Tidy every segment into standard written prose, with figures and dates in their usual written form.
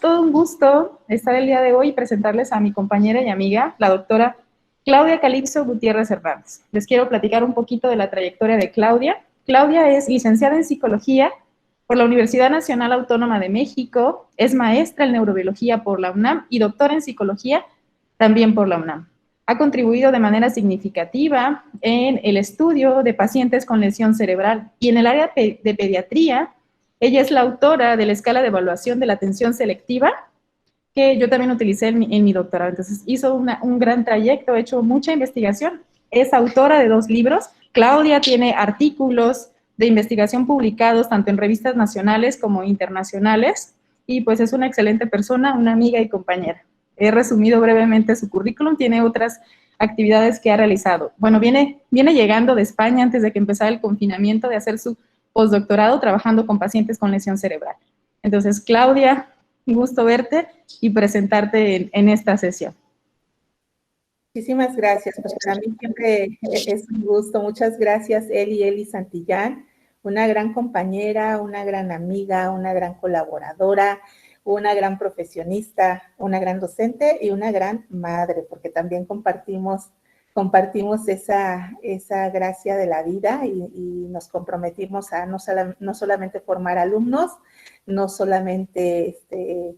Todo un gusto estar el día de hoy y presentarles a mi compañera y amiga, la doctora Claudia Calixto Gutiérrez Hernández. Les quiero platicar un poquito de la trayectoria de Claudia. Claudia es licenciada en Psicología por la Universidad Nacional Autónoma de México, es maestra en Neurobiología por la UNAM y doctora en Psicología también por la UNAM. Ha contribuido de manera significativa en el estudio de pacientes con lesión cerebral y en el área de pediatría. Ella es la autora de la escala de evaluación de la atención selectiva, que yo también utilicé en mi doctorado. Entonces, hizo un gran trayecto, ha hecho mucha investigación. Es autora de 2 libros. Claudia tiene artículos de investigación publicados tanto en revistas nacionales como internacionales, y pues es una excelente persona, una amiga y compañera. He resumido brevemente su currículum, tiene otras actividades que ha realizado. Bueno, viene llegando de España antes de que empezara el confinamiento, de hacer su postdoctorado trabajando con pacientes con lesión cerebral. Entonces, Claudia, un gusto verte y presentarte en esta sesión. Muchísimas gracias, pues para mí siempre es un gusto. Muchas gracias, Eli Santillán, una gran compañera, una gran amiga, una gran colaboradora, una gran profesionista, una gran docente y una gran madre, porque también compartimos esa gracia de la vida y nos comprometimos a no solamente formar alumnos, no solamente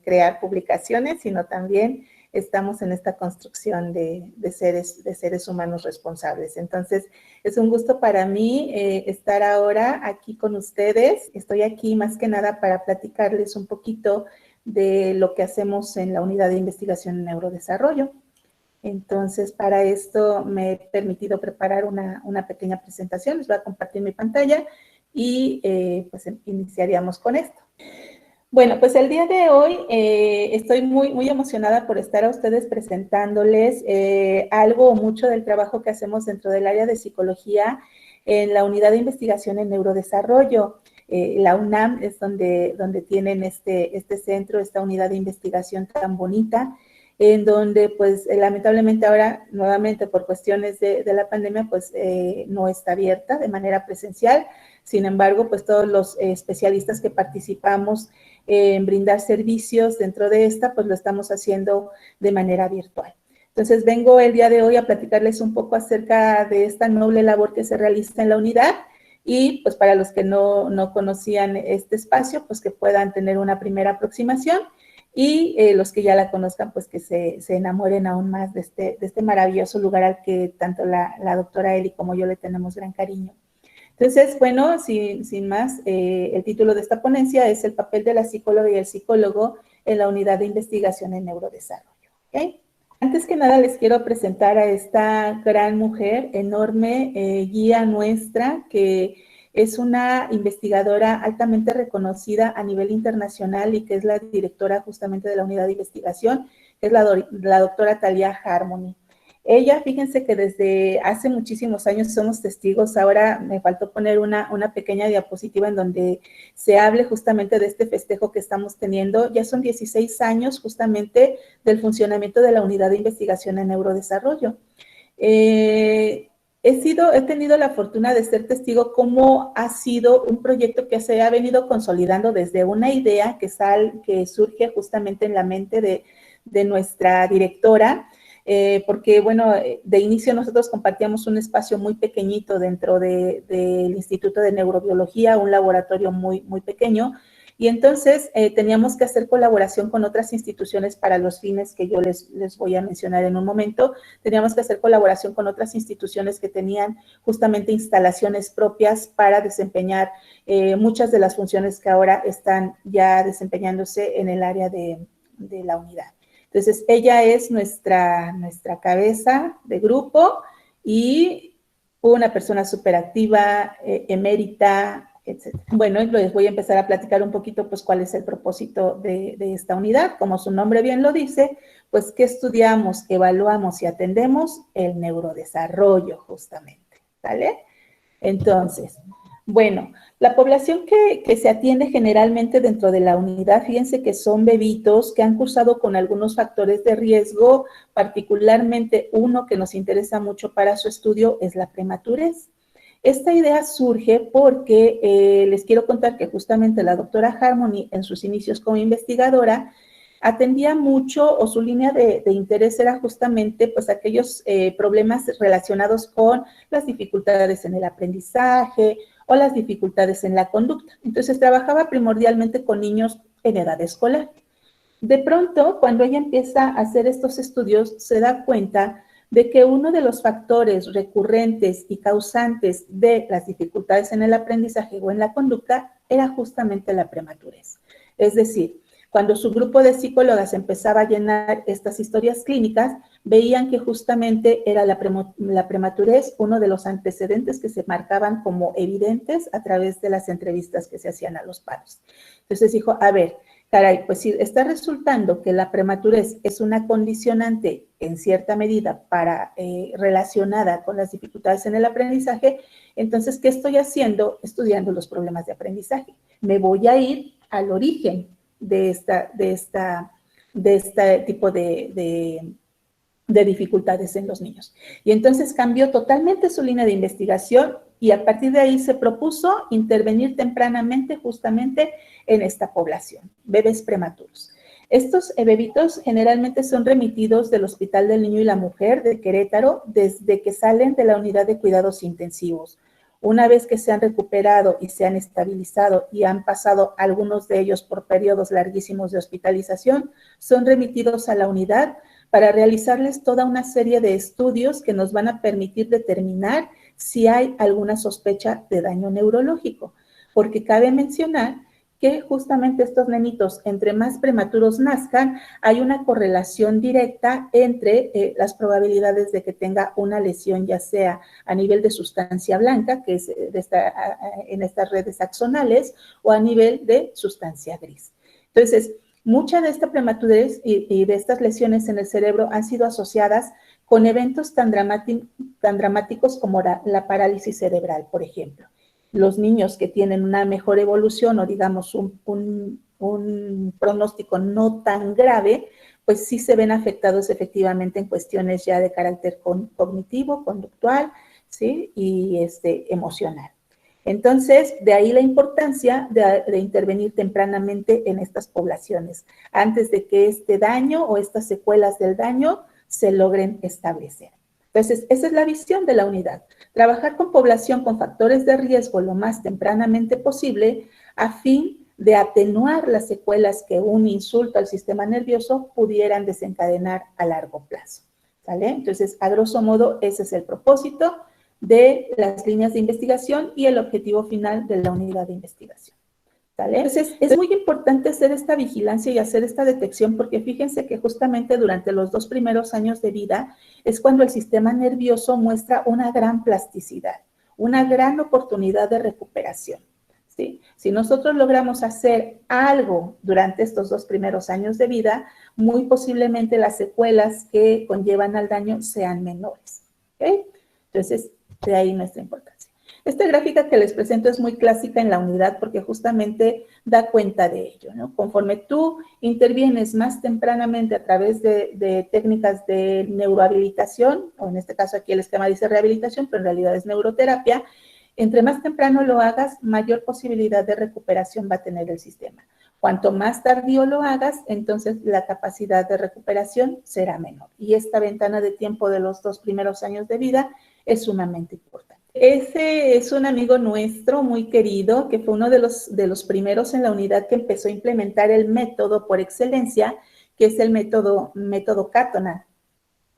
crear publicaciones, sino también estamos en esta construcción de seres humanos responsables. Entonces, es un gusto para mí estar ahora aquí con ustedes. Estoy aquí más que nada para platicarles un poquito de lo que hacemos en la Unidad de Investigación en Neurodesarrollo. Entonces, para esto me he permitido preparar una pequeña presentación. Les voy a compartir mi pantalla y pues iniciaríamos con esto. Bueno, pues el día de hoy estoy muy emocionada por estar a ustedes presentándoles algo o mucho del trabajo que hacemos dentro del área de psicología en la Unidad de Investigación en Neurodesarrollo. La UNAM es donde tienen este centro, esta unidad de investigación tan bonita, en donde pues lamentablemente ahora nuevamente por cuestiones de la pandemia pues no está abierta de manera presencial. Sin embargo, pues todos los especialistas que participamos en brindar servicios dentro de esta, pues lo estamos haciendo de manera virtual. Entonces, vengo el día de hoy a platicarles un poco acerca de esta noble labor que se realiza en la unidad y pues para los que no conocían este espacio, pues que puedan tener una primera aproximación y los que ya la conozcan, pues que se enamoren aún más de este maravilloso lugar al que tanto la doctora Eli como yo le tenemos gran cariño. Entonces, bueno, sin más, el título de esta ponencia es el papel de la psicóloga y el psicólogo en la unidad de investigación en neurodesarrollo. ¿Okay? Antes que nada, les quiero presentar a esta gran mujer, enorme guía nuestra, que es una investigadora altamente reconocida a nivel internacional y que es la directora justamente de la unidad de investigación, que es la doctora Talia Harmony. Ella, fíjense que desde hace muchísimos años somos testigos. Ahora me faltó poner una pequeña diapositiva en donde se hable justamente de este festejo que estamos teniendo. Ya son 16 años justamente del funcionamiento de la unidad de investigación en neurodesarrollo. He tenido la fortuna de ser testigo cómo ha sido un proyecto que se ha venido consolidando desde una idea que surge justamente en la mente de nuestra directora, porque, bueno, de inicio nosotros compartíamos un espacio muy pequeñito dentro del Instituto de Neurobiología, un laboratorio muy pequeño, y entonces teníamos que hacer colaboración con otras instituciones para los fines que yo les voy a mencionar en un momento. Teníamos que hacer colaboración con otras instituciones que tenían justamente instalaciones propias para desempeñar muchas de las funciones que ahora están ya desempeñándose en el área de la unidad. Entonces, ella es nuestra cabeza de grupo y una persona súper activa, emérita, etc. Bueno, les voy a empezar a platicar un poquito, pues, cuál es el propósito de esta unidad. Como su nombre bien lo dice, pues, ¿qué estudiamos, evaluamos y atendemos? El neurodesarrollo, justamente, ¿vale? Entonces, bueno, la población que se atiende generalmente dentro de la unidad, fíjense que son bebitos que han cursado con algunos factores de riesgo, particularmente uno que nos interesa mucho para su estudio es la prematurez. Esta idea surge porque les quiero contar que justamente la doctora Harmony, en sus inicios como investigadora, atendía mucho, o su línea de interés era justamente pues aquellos problemas relacionados con las dificultades en el aprendizaje o las dificultades en la conducta. Entonces trabajaba primordialmente con niños en edad escolar. De pronto, cuando ella empieza a hacer estos estudios, se da cuenta de que uno de los factores recurrentes y causantes de las dificultades en el aprendizaje o en la conducta era justamente la prematurez. Es decir, cuando su grupo de psicólogas empezaba a llenar estas historias clínicas, veían que justamente era la prematurez uno de los antecedentes que se marcaban como evidentes a través de las entrevistas que se hacían a los padres. Entonces dijo, a ver, caray, pues si está resultando que la prematurez es una condicionante en cierta medida relacionada con las dificultades en el aprendizaje, entonces, ¿qué estoy haciendo? Estudiando los problemas de aprendizaje. Me voy a ir al origen de este tipo de dificultades en los niños. Y entonces cambió totalmente su línea de investigación y a partir de ahí se propuso intervenir tempranamente justamente en esta población, bebés prematuros. Estos bebitos generalmente son remitidos del Hospital del Niño y la Mujer de Querétaro desde que salen de la unidad de cuidados intensivos. Una vez que se han recuperado y se han estabilizado y han pasado algunos de ellos por periodos larguísimos de hospitalización, son remitidos a la unidad para realizarles toda una serie de estudios que nos van a permitir determinar si hay alguna sospecha de daño neurológico. Porque cabe mencionar que justamente estos nenitos, entre más prematuros nazcan, hay una correlación directa entre las probabilidades de que tenga una lesión, ya sea a nivel de sustancia blanca, que es en estas redes axonales, o a nivel de sustancia gris. Entonces, mucha de esta prematurez y de estas lesiones en el cerebro han sido asociadas con eventos tan dramáticos como la parálisis cerebral, por ejemplo. Los niños que tienen una mejor evolución o digamos un pronóstico no tan grave, pues sí se ven afectados efectivamente en cuestiones ya de carácter cognitivo, conductual, ¿sí? Y emocional. Entonces, de ahí la importancia de intervenir tempranamente en estas poblaciones, antes de que este daño o estas secuelas del daño se logren establecer. Entonces, esa es la visión de la unidad. Trabajar con población con factores de riesgo lo más tempranamente posible a fin de atenuar las secuelas que un insulto al sistema nervioso pudieran desencadenar a largo plazo. ¿Vale? Entonces, a grosso modo, ese es el propósito de las líneas de investigación y el objetivo final de la unidad de investigación. ¿Vale? Entonces, es muy importante hacer esta vigilancia y hacer esta detección porque fíjense que justamente durante los 2 primeros años de vida es cuando el sistema nervioso muestra una gran plasticidad, una gran oportunidad de recuperación. ¿Sí? Si nosotros logramos hacer algo durante estos 2 primeros años de vida, muy posiblemente las secuelas que conllevan al daño sean menores. ¿Okay? Entonces, de ahí nuestra importancia. Esta gráfica que les presento es muy clásica en la unidad porque justamente da cuenta de ello, ¿no? Conforme tú intervienes más tempranamente a través de técnicas de neurohabilitación, o en este caso aquí el esquema dice rehabilitación, pero en realidad es neuroterapia, entre más temprano lo hagas, mayor posibilidad de recuperación va a tener el sistema. Cuanto más tardío lo hagas, entonces la capacidad de recuperación será menor. Y esta ventana de tiempo de los 2 primeros años de vida es sumamente importante. Ese es un amigo nuestro muy querido, que fue uno de los primeros en la unidad que empezó a implementar el método por excelencia, que es el método Cattonat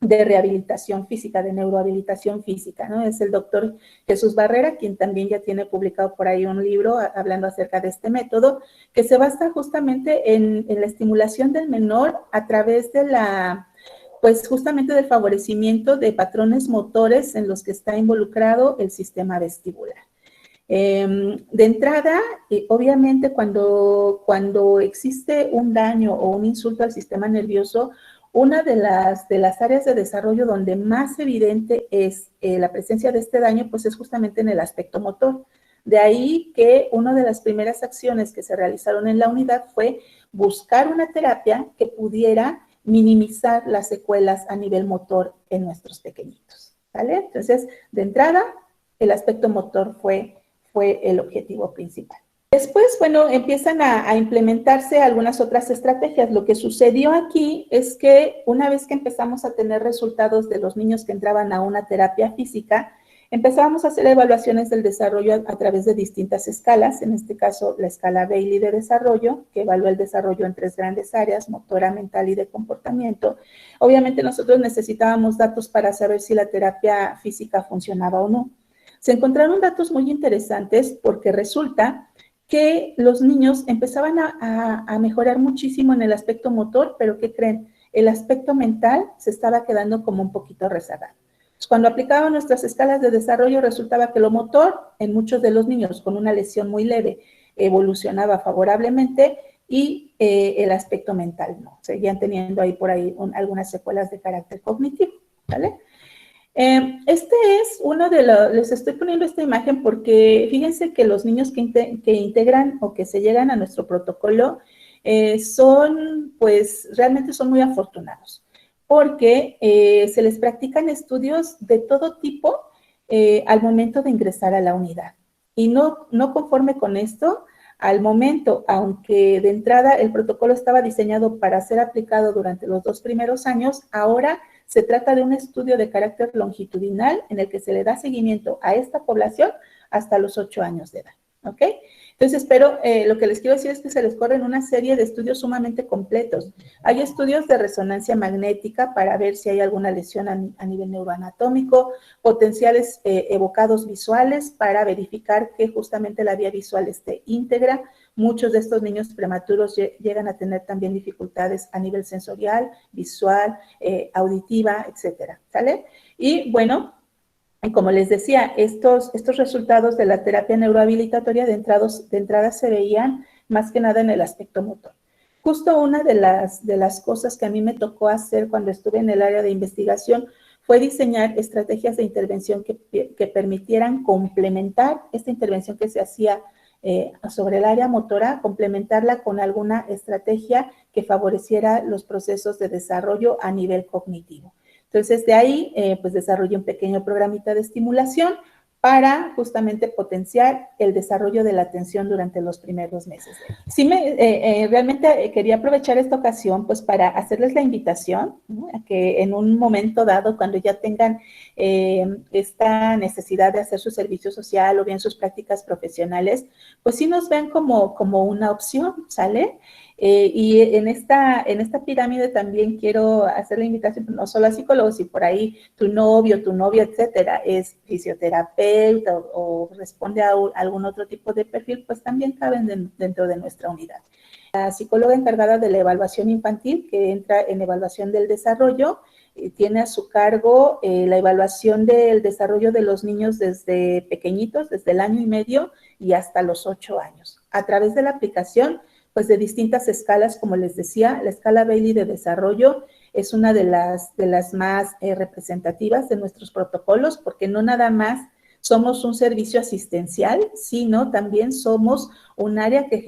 de rehabilitación física, de neurohabilitación física, ¿no? Es el doctor Jesús Barrera, quien también ya tiene publicado por ahí un libro hablando acerca de este método, que se basa justamente en la estimulación del menor a través de pues justamente del favorecimiento de patrones motores en los que está involucrado el sistema vestibular. De entrada, obviamente cuando existe un daño o un insulto al sistema nervioso, una de las áreas de desarrollo donde más evidente es la presencia de este daño, pues es justamente en el aspecto motor. De ahí que una de las primeras acciones que se realizaron en la unidad fue buscar una terapia que pudiera minimizar las secuelas a nivel motor en nuestros pequeñitos, ¿vale? Entonces, de entrada, el aspecto motor fue el objetivo principal. Después, bueno, empiezan a implementarse algunas otras estrategias. Lo que sucedió aquí es que una vez que empezamos a tener resultados de los niños que entraban a una terapia física, empezábamos a hacer evaluaciones del desarrollo a través de distintas escalas, en este caso la escala Bailey de desarrollo, que evalúa el desarrollo en 3 grandes áreas, motora, mental y de comportamiento. Obviamente nosotros necesitábamos datos para saber si la terapia física funcionaba o no. Se encontraron datos muy interesantes porque resulta que los niños empezaban a mejorar muchísimo en el aspecto motor, pero ¿qué creen? El aspecto mental se estaba quedando como un poquito rezagado. Cuando aplicaban nuestras escalas de desarrollo, resultaba que lo motor, en muchos de los niños con una lesión muy leve, evolucionaba favorablemente y el aspecto mental no. Seguían teniendo ahí por ahí algunas secuelas de carácter cognitivo, ¿vale? Este es uno de los, les estoy poniendo esta imagen porque fíjense que los niños que integran o que se llegan a nuestro protocolo realmente son muy afortunados porque se les practican estudios de todo tipo al momento de ingresar a la unidad. Y no conforme con esto, al momento, aunque de entrada el protocolo estaba diseñado para ser aplicado durante los 2 primeros años, ahora se trata de un estudio de carácter longitudinal en el que se le da seguimiento a esta población hasta los 8 años de edad, ¿ok? Entonces, pero lo que les quiero decir es que se les corren una serie de estudios sumamente completos. Hay estudios de resonancia magnética para ver si hay alguna lesión a nivel neuroanatómico, potenciales evocados visuales para verificar que justamente la vía visual esté íntegra. Muchos de estos niños prematuros llegan a tener también dificultades a nivel sensorial, visual, auditiva, etcétera, ¿sale? Y bueno, como les decía, estos resultados de la terapia neurohabilitatoria de entrada se veían más que nada en el aspecto motor. Justo una de las cosas que a mí me tocó hacer cuando estuve en el área de investigación fue diseñar estrategias de intervención que permitieran complementar esta intervención que se hacía sobre el área motora, complementarla con alguna estrategia que favoreciera los procesos de desarrollo a nivel cognitivo. Entonces, de ahí, pues desarrollé un pequeño programita de estimulación para justamente potenciar el desarrollo de la atención durante los primeros meses. Sí, realmente quería aprovechar esta ocasión pues para hacerles la invitación, ¿no? A que en un momento dado, cuando ya tengan esta necesidad de hacer su servicio social o bien sus prácticas profesionales, pues sí nos ven como una opción, ¿sale? Y en esta pirámide también quiero hacer la invitación, no solo a psicólogos, si por ahí tu novio, tu novia, etcétera, es fisioterapeuta o responde a algún otro tipo de perfil, pues también caben dentro de nuestra unidad. La psicóloga encargada de la evaluación infantil, que entra en evaluación del desarrollo, tiene a su cargo la evaluación del desarrollo de los niños desde pequeñitos, desde el 1 año y medio y hasta los 8 años, a través de la aplicación pues de distintas escalas, como les decía. La escala Bailey de desarrollo es una de las más representativas de nuestros protocolos, porque no nada más somos un servicio asistencial, sino también somos un área que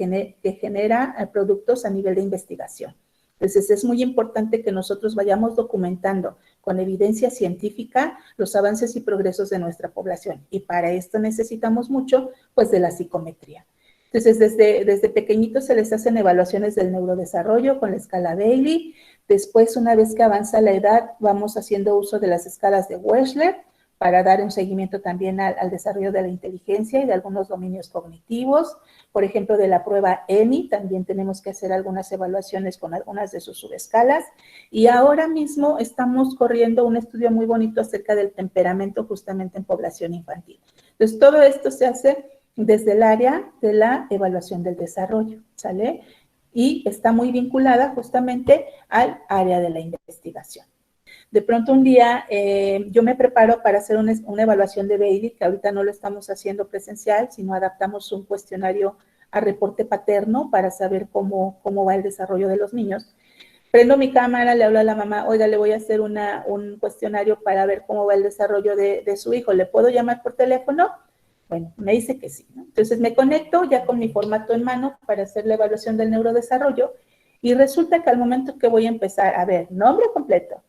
genera productos a nivel de investigación. Entonces, es muy importante que nosotros vayamos documentando con evidencia científica los avances y progresos de nuestra población. Y para esto necesitamos mucho, pues, de la psicometría. Entonces, desde pequeñitos se les hacen evaluaciones del neurodesarrollo con la escala Bailey. Después, una vez que avanza la edad, vamos haciendo uso de las escalas de Wechsler para dar un seguimiento también al desarrollo de la inteligencia y de algunos dominios cognitivos. Por ejemplo, de la prueba ENI, también tenemos que hacer algunas evaluaciones con algunas de sus subescalas. Y ahora mismo estamos corriendo un estudio muy bonito acerca del temperamento justamente en población infantil. Entonces, todo esto se hace desde el área de la evaluación del desarrollo, ¿sale? Y está muy vinculada justamente al área de la investigación. De pronto un día yo me preparo para hacer una evaluación de Bailey, que ahorita no lo estamos haciendo presencial, sino adaptamos un cuestionario a reporte paterno para saber cómo va el desarrollo de los niños. Prendo mi cámara, le hablo a la mamá, oiga, le voy a hacer un cuestionario para ver cómo va el desarrollo de su hijo, ¿le puedo llamar por teléfono? Bueno, me dice que sí, ¿no? Entonces me conecto ya con mi formato en mano para hacer la evaluación del neurodesarrollo y resulta que al momento que voy a empezar a ver nombre completo,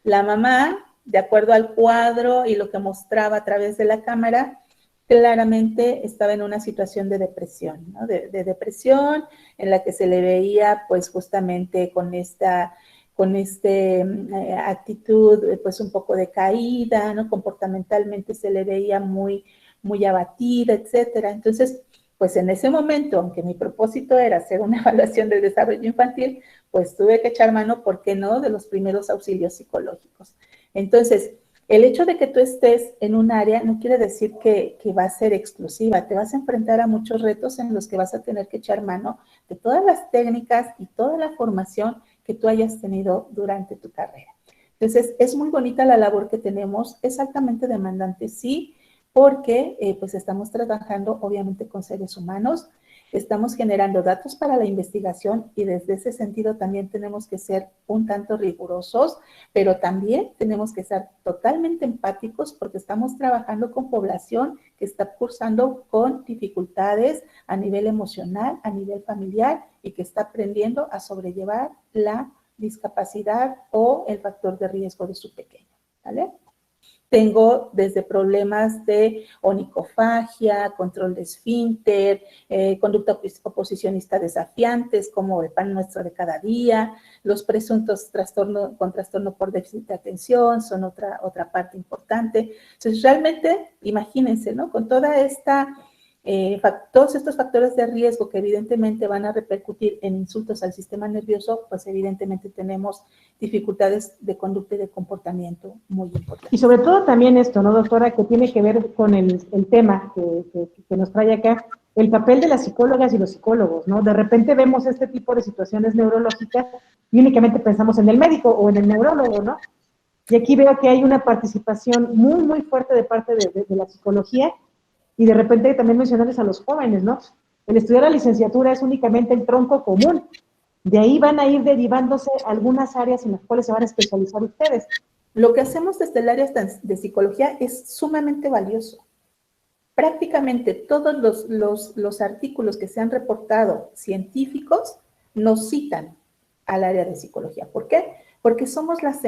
la mamá, de acuerdo al cuadro y lo que mostraba a través de la cámara, claramente estaba en una situación de depresión, ¿no? De depresión en la que se le veía pues justamente con actitud pues un poco decaída, ¿no? Comportamentalmente se le veía muy, muy abatida, etcétera. Entonces, pues en ese momento, aunque mi propósito era hacer una evaluación del desarrollo infantil, pues tuve que echar mano, ¿por qué no?, de los primeros auxilios psicológicos. Entonces, el hecho de que tú estés en un área no quiere decir que va a ser exclusiva. Te vas a enfrentar a muchos retos en los que vas a tener que echar mano de todas las técnicas y toda la formación que tú hayas tenido durante tu carrera. Entonces, es muy bonita la labor que tenemos, es altamente demandante, sí, porque pues estamos trabajando obviamente con seres humanos, estamos generando datos para la investigación y desde ese sentido también tenemos que ser un tanto rigurosos, pero también tenemos que ser totalmente empáticos porque estamos trabajando con población que está cursando con dificultades a nivel emocional, a nivel familiar y que está aprendiendo a sobrellevar la discapacidad o el factor de riesgo de su pequeño, ¿vale? Tengo desde problemas de onicofagia, control de esfínter, conducta oposicionista desafiantes, como el pan nuestro de cada día, los presuntos trastornos con trastorno por déficit de atención son otra parte importante. Entonces, realmente, imagínense, ¿no? Con toda esta todos estos factores de riesgo que evidentemente van a repercutir en insultos al sistema nervioso, pues evidentemente tenemos dificultades de conducta y de comportamiento muy importantes. Y sobre todo también esto, ¿no, doctora? Que tiene que ver con el tema que nos trae acá, el papel de las psicólogas y los psicólogos, ¿no? De repente vemos este tipo de situaciones neurológicas y únicamente pensamos en el médico o en el neurólogo, ¿no? Y aquí veo que hay una participación muy, muy fuerte de parte de la psicología. Y de repente también mencionarles a los jóvenes, ¿no? El estudiar la licenciatura es únicamente el tronco común. De ahí van a ir derivándose algunas áreas en las cuales se van a especializar ustedes. Lo que hacemos desde el área de psicología es sumamente valioso. Prácticamente todos los artículos que se han reportado científicos nos citan al área de psicología. ¿Por qué? Porque somos los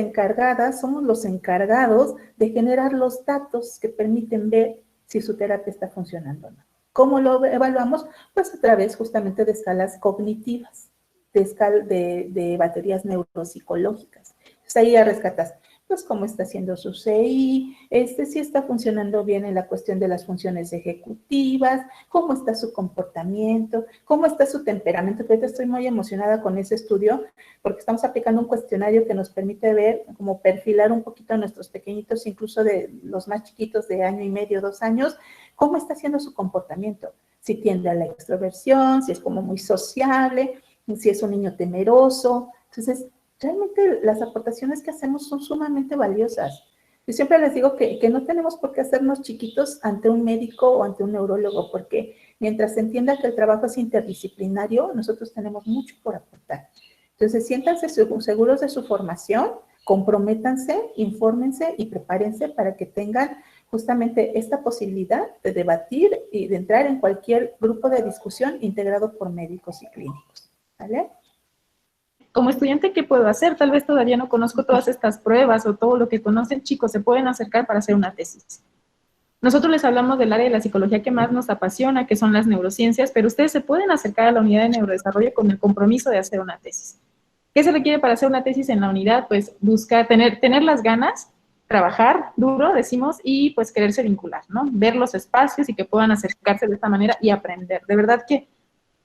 encargados de generar los datos que permiten ver si su terapia está funcionando o no. ¿Cómo lo evaluamos? Pues a través justamente de escalas cognitivas, de baterías neuropsicológicas. Entonces ahí ya rescatas, pues cómo está haciendo su CI, si está funcionando bien en la cuestión de las funciones ejecutivas, cómo está su comportamiento, cómo está su temperamento. Ahorita estoy muy emocionada con ese estudio porque estamos aplicando un cuestionario que nos permite ver, como perfilar un poquito a nuestros pequeñitos, incluso de los más chiquitos de 1 año y medio, 2 años, cómo está haciendo su comportamiento, si tiende a la extroversión, si es como muy sociable, si es un niño temeroso. Entonces, realmente las aportaciones que hacemos son sumamente valiosas. Yo siempre les digo que no tenemos por qué hacernos chiquitos ante un médico o ante un neurólogo, porque mientras se entienda que el trabajo es interdisciplinario, nosotros tenemos mucho por aportar. Entonces, siéntanse seguros de su formación, comprométanse, infórmense y prepárense para que tengan justamente esta posibilidad de debatir y de entrar en cualquier grupo de discusión integrado por médicos y clínicos. ¿Vale? Como estudiante, ¿qué puedo hacer? Tal vez todavía no conozco todas estas pruebas o todo lo que conocen. Chicos, se pueden acercar para hacer una tesis. Nosotros les hablamos del área de la psicología que más nos apasiona, que son las neurociencias, pero ustedes se pueden acercar a la unidad de neurodesarrollo con el compromiso de hacer una tesis. ¿Qué se requiere para hacer una tesis en la unidad? Pues buscar, tener las ganas, trabajar duro, decimos, y pues quererse vincular, ¿no? Ver los espacios y que puedan acercarse de esta manera y aprender. De verdad que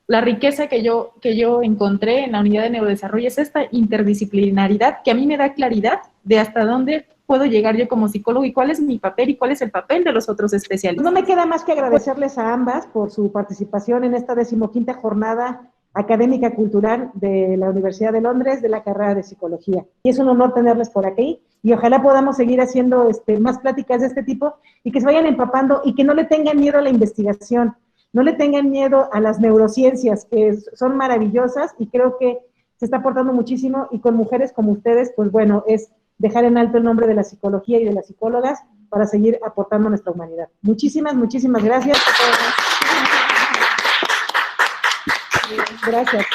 la riqueza que yo encontré en la unidad de neurodesarrollo es esta interdisciplinaridad que a mí me da claridad de hasta dónde puedo llegar yo como psicólogo y cuál es mi papel y cuál es el papel de los otros especialistas. No me queda más que agradecerles a ambas por su participación en esta 15ª jornada académica cultural de la Universidad de Londres de la carrera de Psicología. Y es un honor tenerles por aquí y ojalá podamos seguir haciendo más pláticas de este tipo y que se vayan empapando y que no le tengan miedo a la investigación. No le tengan miedo a las neurociencias, que son maravillosas y creo que se está aportando muchísimo y con mujeres como ustedes, pues bueno, es dejar en alto el nombre de la psicología y de las psicólogas para seguir aportando a nuestra humanidad. Muchísimas gracias. Gracias.